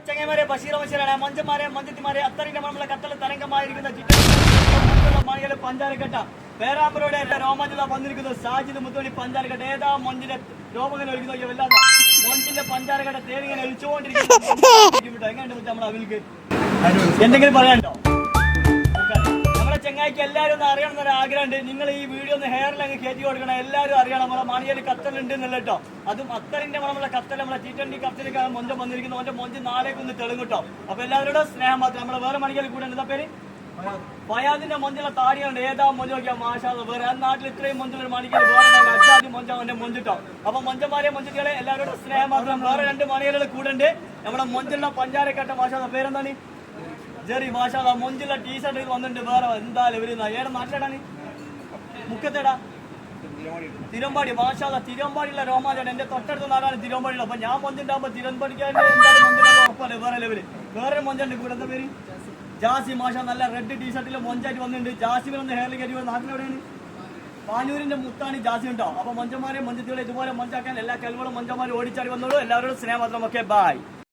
ചെങ്ങന്മാരെ ബഷീർ ബഷീറാണ് മഞ്ചന്മാരെ മഞ്ചത്തിമാരെ അത്തറിന്റെ നമ്മളെ കത്തൽ തരംഗമായിരിക്കുന്ന മണികളെ പഞ്ചാരക്കട്ട പേരാമ്പറോടെ രോമാഞ്ചത വന്നിരിക്കുന്നു സാജിദ് മുത്തോണി പഞ്ചാരക്കട്ട ഏതാ മൊഞ്ചിന്റെ രോമങ്ങനെ ഒഴിക്കുന്നു വല്ലാത്ത മൊഞ്ചിന്റെ പഞ്ചാരക്കട്ട തേനിങ്ങനെ ഒഴിച്ചുകൊണ്ടിരിക്കുന്നു എങ്ങനെയുണ്ട് നമ്മുടെ അവിൽക്ക് എന്തെങ്കിലും പറയാനുണ്ടോ? നമ്മുടെ ചെങ്ങായിക്ക് എല്ലാവരും ഒന്ന് അറിയണം എന്നൊരു ആഗ്രഹമുണ്ട്. നിങ്ങൾ ഈ വീഡിയോ ഒന്ന് ഹെയറിൽ അങ്ങ് കയറ്റി കൊടുക്കണം. എല്ലാവരും അറിയണം നമ്മളെ മണിയിൽ കത്തലുണ്ട് എന്നുള്ള കേട്ടോ. അതും അത്തറിന്റെ നമ്മളെ കത്തൽ നമ്മളെ T20 കത്തലിക്കാണ് മൊഞ്ചം വന്നിരിക്കുന്നത്. അവന്റെ മൊഞ്ച് നാളേക്ക് ഒന്ന് തെളിഞ്ഞിട്ടോ. അപ്പൊ എല്ലാവരോടും സ്നേഹം മാത്രം. നമ്മളെ വേറെ മണികൾ കൂടെ എന്താ പേര് ഫയാദിന്റെ മൊഞ്ചുള്ള താടിയുണ്ട്. ഏതാ മൊഞ്ച് നോക്കിയാൽ മാഷാ വേറെ ആ നാട്ടിൽ ഇത്രയും മൊഞ്ചുള്ള മണികൾ വേറെ അജാതി മൊഞ്ച അവന്റെ മൊഞ്ചിട്ടോ. അപ്പൊ മൊഞ്ചന്മാരെ മൊഞ്ചികളെ എല്ലാവരോടും സ്നേഹം മാത്രം. വേറെ 2 മണികൾ കൂടെ ഉണ്ട്. നമ്മുടെ മൊഞ്ചുള്ള പഞ്ചാരക്കട്ട മാഷാ പേരെന്താണ് ജെറി മാഷാ മൊഞ്ചുള്ള ടീഷർട്ട് വന്നിട്ടുണ്ട്. വേറെ എന്തായാലും വരുന്ന ഏടെ നാട്ടിലേടാണ് മുക്കത്തേടാ തിരുവമ്പാടി മാഷാ തിരുവമ്പാടിയുള്ള രോമാചാണ് എന്റെ തൊട്ടടുത്ത നാടാണ് തിരുവമ്പാടിയുള്ള. അപ്പൊ ഞാൻ മൊഞ്ചുണ്ടാകുമ്പോ തിരുവമ്പാടിക്കാൻ എന്തായാലും മൊഞ്ചിനുള്ള ഉറപ്പല്ലേ വേറെ ലെവല്. വേറെ മൊഞ്ചുണ്ട് കൂടെ എന്താ പേര് ജാസി മാഷ നല്ല റെഡ് ടീഷർട്ടിൽ മൊഞ്ചായിട്ട് വന്നിട്ടുണ്ട്. ജാസിമിനൊന്ന് ഹെയറിൽ കയറ്റി വന്ന നാട്ടിലെവിടെയാണ് പാനൂരിന്റെ മുത്താണ് ജാസി ഉണ്ടോ. അപ്പൊ മൊഞ്ചന്മാരെ മൊഞ്ചത്തികളെ ഇതുപോലെ മൊഞ്ചാക്കാൻ എല്ലാ കൽവളും മൊഞ്ചന്മാരും ഓടിച്ചാടി വന്നോളൂ. എല്ലാവരോടും സ്നേഹം മാത്രം. Okay bye.